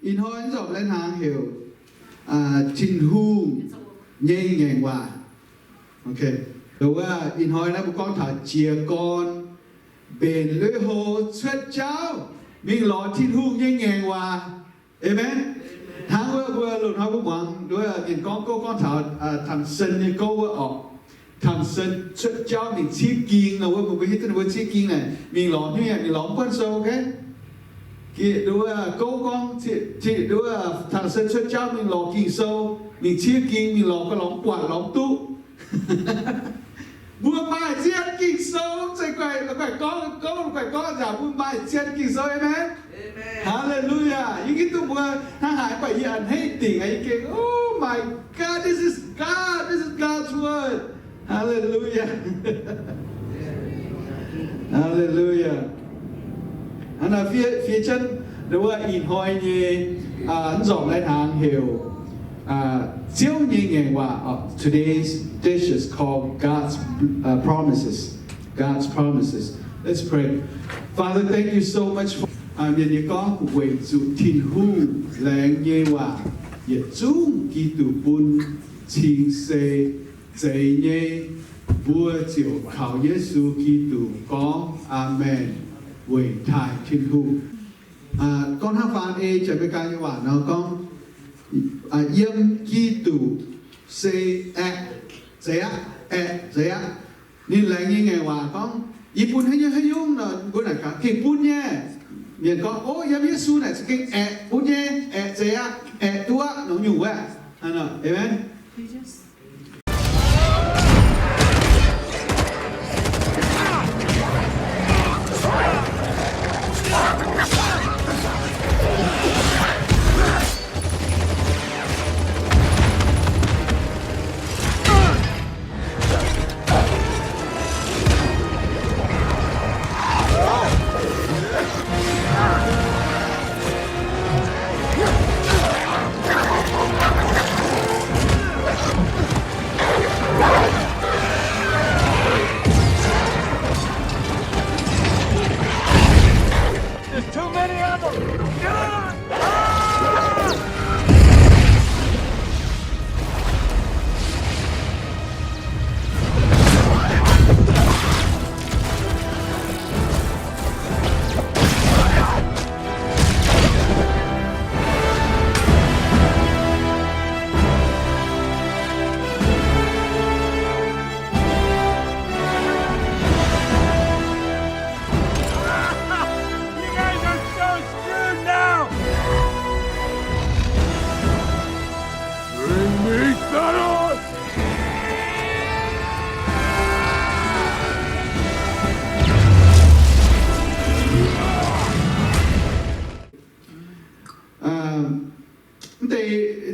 in hoi dọc lên hàng hiểu trình hung nhẹ nhàng hòa ok đúng là in hoi nó một con thả chia con bền lưỡi hồ xuất cháu mình lo trình hung nhẹ nhàng hòa amen tháng vừa luôn họ cũng mong đối là mình con thả thằng sinh như câu ở thằng sinh xuất cháu mình chia kinh là vừa mới hết tên chia kinh này mình lo như vậy mình lo quân sâu ok thì đối là câu con thì đối là thằng sinh xuất cháu mình lo kinh sâu mình chia kinh mình lo cái lóng quả lóng tụ buôn bài chia kinh sâu sẽ phải có giả buôn bài chia kinh sâu amen hallelujah những cái tụ vừa hàng hải phải hiện hết tỉnh ấy kia oh my God this is God's word hallelujah hallelujah anh là phía chân đúng là in hoi như anh dọn lại hàng hiểu chiếu nhẹ nhàng và today's dish is called God's promises. God's promises. Let's pray. Father, thank you so much for những con của quỷ chủ thiên hu làng nhẹ và nhiệt chung kỳ tụ bún chính xe dạy nhẹ vua chiều khảo Giêsu Kitô con amen quỷ thái thiên hu con hát phán cho mấy cái như vậy nó con yếm Kitô say dễ nên là như ngày hòa con Ipun hay nhung là bữa này cả kịp bún nha miền con ô yếm Giêsu này cái bún nha dễ tua nó nhủ vậy anh ạ amen.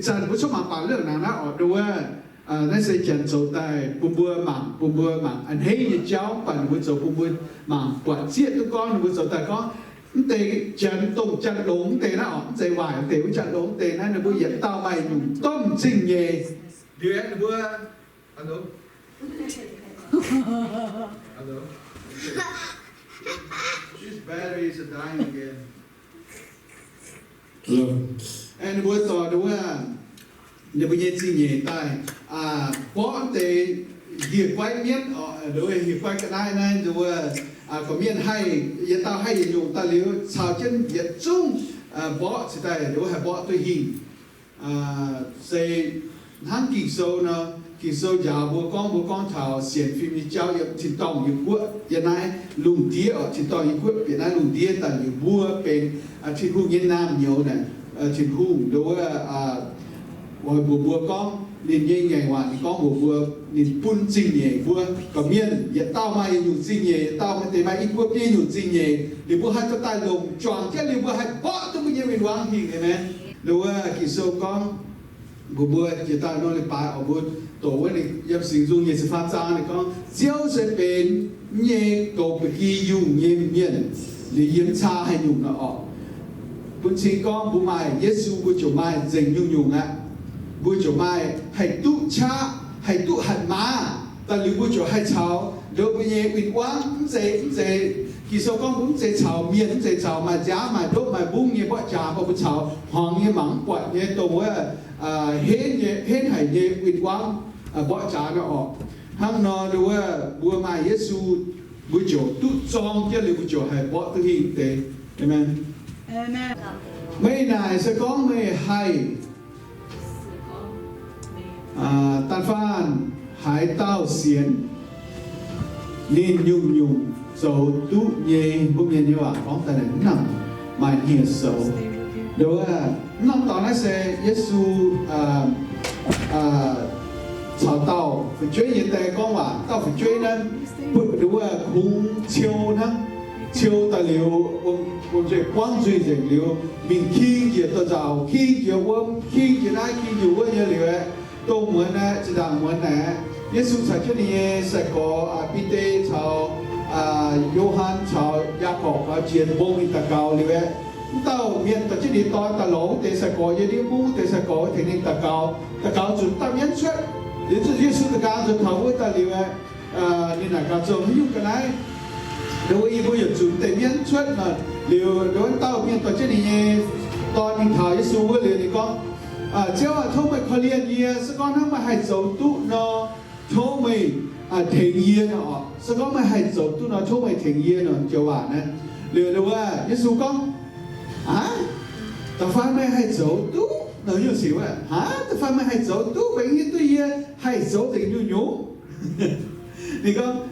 Chẳng có số mà bảo lượng nào nó ở đua nó sẽ chẳng số tài bùm bùa mảng anh hay như cháu bạn bùm số bùm bùa mảng quản chiết của con bùm số tài con tê chẳng tụng chẳng đúng tê nó ở dây vải tê cũng chẳng đúng tê nó bùa dẫn tao mày nhung tôm trình nhề đứa nó bùa ăn đúng This battery is dying again. And bữa tỏ đúng là nếu bây giờ chỉ nhẹ tay bỏ để hiệp quay miên đối hiệp quay cái này rồi có miên hay hiện tao hay dùng ta liều sao chân hiện chung bỏ chỉ tay đối hay bỏ tôi hình xây hắn kỳ sâu già bố con thảo xiển phim như cháu chỉ tòng như quốc hiện nay lùng tía ở chỉ tòng như quốc hiện nay lùng tía tại như vua bên trên khu Việt Nam nhiều này trên khu đối rồi bùa con nên như ngày hòa thì có bùa nên phun trình nhẹ vua có miên hiện tao mày nhủ trình nhẹ tao mới thấy mày ít vua kia nhủ trình nhẹ thì bùa hai cho tay lồng tròn chết thì bùa hai bỏ tôi bây giờ mình đoán thì cái này đối kỳ sâu con bùa chỉ ta nói là bài ở bùa tổ ấy thì nhập sử dụng nhẹ sự phát ra thì con diêu sẽ bên nhẹ tổ bị ghi dùng nhẹ miên để yếm cha hay nhủ nó ở bùa chỉ con bùa mày Giêsu bùa chỗ mày dành nhung bùa chỗ mày hay tụ cha hay tụ hạt má ta lưu bùa chỗ hay cháu đối với nhẹ bình quang dễ kỳ sau con cũng sẽ chào miền sẽ chào mà giá mà đốt mà bung như bọn trà bọn chào hoàng như mắng quạt như tổ hết hải như uyên quang bọn trà nó hăng nó đúng bùa mà Giêsu bùa chỗ tút trong cái liệu chỗ hải bọn tư hình tế amen Amen. mấy này sẽ có mấy hay tan phan hải tao xiên nên nhung nhung dầu tu nhẹ bụng nhẹ như vậy có tại là nằm mà nhiều sầu đúng năm tao nói sẽ Giêsu chào tao phải chơi như thế con mà tao phải chơi nên đúng không chiều nữa chiều ta liệu ông chơi quang duy rồi liệu mình khi kia tao giàu khi kia ông khi kia này khi nhiều như liệu tôi muốn chỉ rằng muốn này Giêsu sẽ cho你sẽ có Peter chào Johann chào Jacob và chiến bông in ta cao liệu tao miền ta chỉ đi to ta lỗ để sẽ có gì đi mua để sẽ có thì nên ta cao chúng ta miễn xuất để cho Giêsu ta cao chúng thấu với ta liệu nên là cao giống như cái này đối với bây giờ chúng ta miễn xuất là liệu đối tao miền ta chỉ đi to mình thảo Giêsu với liệu thì con chiếu thôi mày khó liên gì sẽ con không mà hay dấu tụ nó thôi mày thể nhiên nó sẽ có mày hay dấu tụ nó thôi mày thể nhiên nó chiếu bạn này liệu đâu Giêsu con ta phải mày hay dấu tụ nó như xíu ta phải mày hay dấu tụ vậy như tôi hay dấu thì như nhú thì con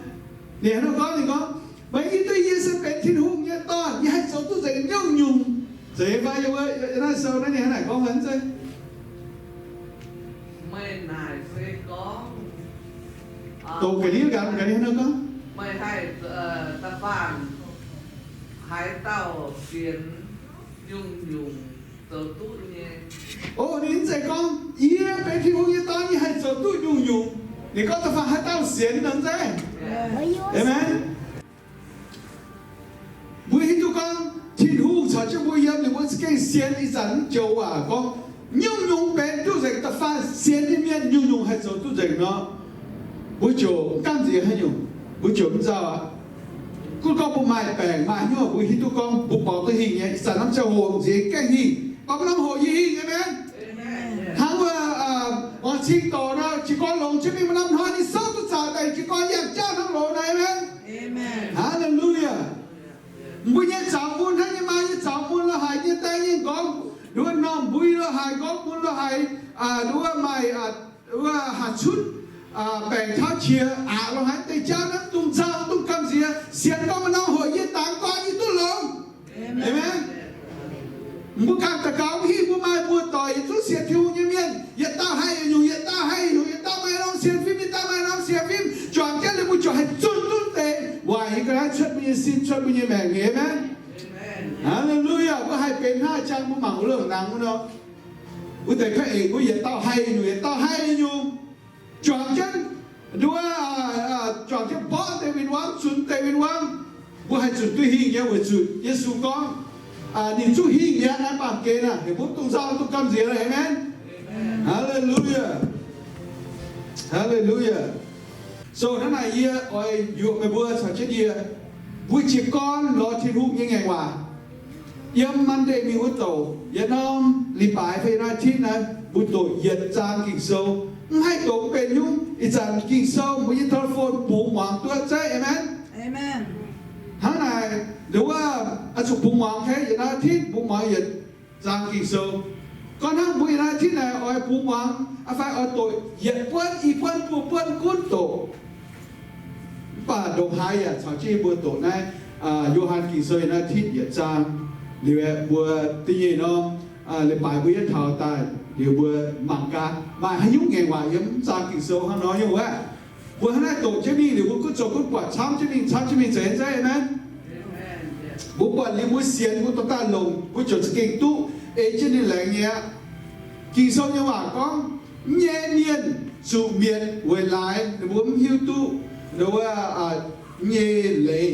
thì nó có thì con vậy như tôi sẽเป็นthiên hùng như to như hay dấu tụ thì nhung nhung thế vậy như vậy nó sau đó này con vẫn chơi mày này sẽ có tổ cái này nó có mày hay ta phản hai tàu tiền dùng tờ tút nhé đến sẽ con bé thì không như tao như hay giờ tôi dùng thì có ta phản hai tao xiên lần thế amen buổi hôm con thiên hùng cho cho buổi hôm thì muốn cái xiên đi dẫn châu con nhung bé tu dạy ta phản xiên đi miền nhung hay giờ tu dạy nó buổi chiều cam gì hay nhung buổi chiều cũng sao cô con bộ mày bèn mà nhưng mà buổi hôm con bộ bảo tôi hình nhé sản năm châu hồ gì cái hình có năm hồ gì hình amen hàng vừa xin tổ nó chỉ có lồng chứ mình năm thôi đi sâu tôi trả đây chỉ có nhạc cha thằng lỗ này amen hallelujah buổi nhé chào buôn hay nhưng mà như chào buôn là hay như tay nhưng con đúng không nó buổi là hay có buôn là hay đúng không mày đúng không hạt chút bèn tháo chia nó hay tay cha nó tung sao tung cầm gì xiên có mà nó hồi như tảng con như tôi lồng amen mua càng ta cao khi mua mai mua tỏi chút xiên thiếu như miên hiện tao hay hiện tao mai nó xiên phim hiện tao mai nó xiên phim chọn cái là mua chọn hay chút tệ ngoài cái đó xuất bây giờ xin xuất bây giờ mẹ nghe amen hallelujah có hai bên hai trang mua mảng lượng nắng nó ui tại cái ấy hiện tao hay nhung chọn chân đua chọn chân bỏ tây bên quang bữa hai chuột tôi hình nhá bữa chuột Giêsu con nhìn chú hình nhá anh bảo kê nè thì bút tung sao tung cầm gì này amen hallelujah so nó này ôi dụ về bữa sao chết gì buổi chiều con lo thiên hụt như ngày qua yếm Monday mi hút tổ yếm non lì bài phải ra thiên này buổi tổ yếm trang kinh sâu hai tổ bên nhung ít trang kinh sâu mới như telephone bố hoàng tuột chơi amen tháng này nếu chụp bụng hoàng thế vậy đó thiết bụng hoàng vậy giang kinh sâu còn tháng buổi này thiết này ở bụng hoàng phải ở tội vậy quân cún tổ bà đồng hai chào chi buổi tổ này Johann kinh sâu này thiết vậy giang điều buổi tuy nhiên nó lễ bài buổi thảo tài điều buổi mảng ca mà hay nhúng ngày ngoài yếm giang kinh sâu hắn nói như vậy buổi hôm nay tổ chế mình điều buổi cút quả chăm chế mình dễ amen buổi quản lý buổi xiên buổi tao ta lồng buổi chỗ kinh tu ấy trên đi lại nghe kinh sâu như vậy con nhẹ miên chủ miên về lại buổi hiu tu đâu nhẹ lệ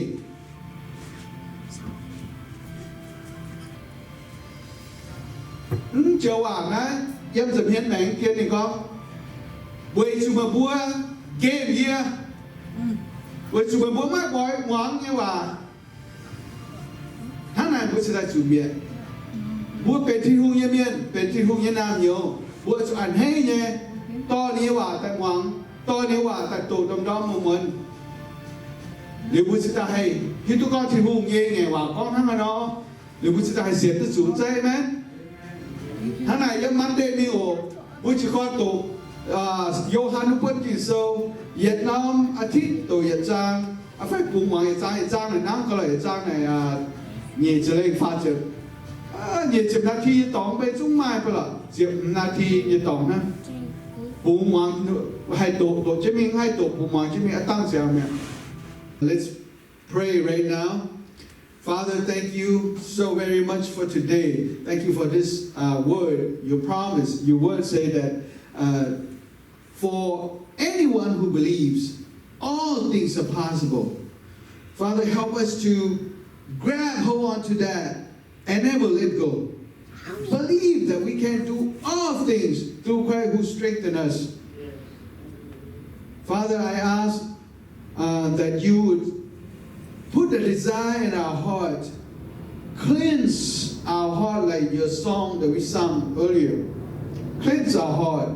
châu này em dần hiện này kia thì con buổi chủ mà bua game kia buổi chủ mà bua mát bói ngoáng như vậy bữa sẽ chủ miệng bữa bên thi hung yên miên bên thi hung yên nam nhiều bữa cho ăn hay nhé to ní quả tại hoàng to ní quả tại tổ đồng đom một mình nếu bữa sẽ hay khi tụi con thi hung nghe nghe quả con hắn mà nó nếu bữa sẽ hay diệt tự chủ dây mẹ tháng này em mắn đêm đi ổ bữa chỉ con tổ Johann Quân Kỳ Sâu Việt Nam thích tổ Việt Trang phải cùng mọi Việt Trang này nắng có lại Việt Trang này nhẹ trở lên pha chữ nhẹ chụpนาทีtổngไปจุ้งไม้ไปละเจ็บนาทีnhẹ tổngนะปูมังให้ตัวจะมีให้ตัวปูมังจะมีตั้งเสียงเนี่ย Let's pray right now. Father, thank you so very much for today. Thank you for this word, your promise. Your word say that for anyone who believes, all things are possible. Father, help us to grab hold on to that and never let go. Believe that we can do all things through Christ who strengthens us. Father, I ask that you would put the desire in our heart, cleanse our heart like your song that we sang earlier. Cleanse our heart.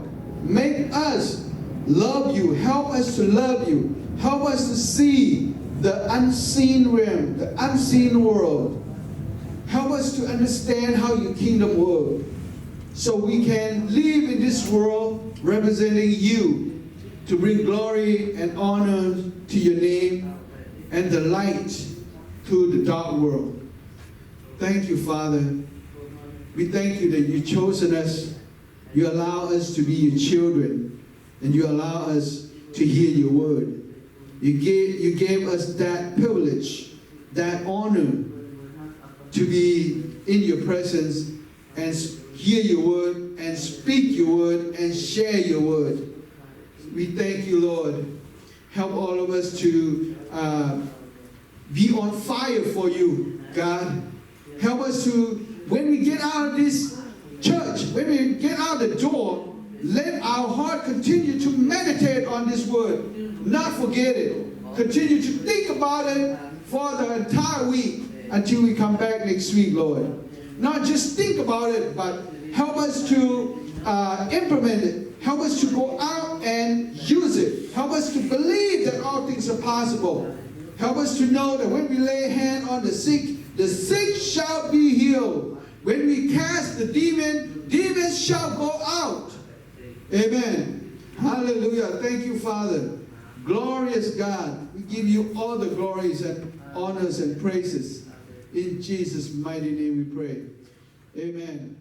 Make us love you. Help us to love you. Help us to see the unseen realm, the unseen world. Help us to understand how your kingdom works, so we can live in this world representing you, to bring glory and honor to your name and the light to the dark world. Thank you, Father. We thank you that you've chosen us. You allow us to be your children, and you allow us to hear your word. You gave us that privilege, that honor to be in your presence and hear your word and speak your word and share your word. We thank you, Lord. Help all of us to be on fire for you, God. Help us to, when we get out of this church, when we get out the door, let our heart continue to meditate on this word, not forget it. Continue to think about it for the entire week until we come back next week, Lord. Not just think about it, but help us to implement it. Help us to go out and use it. Help us to believe that all things are possible. Help us to know that when we lay hand on the sick shall be healed. When we cast the demons shall go out. Amen. Hallelujah. Thank you, Father. Glorious God. We give you all the glories and honors and praises. In Jesus' mighty name we pray. Amen.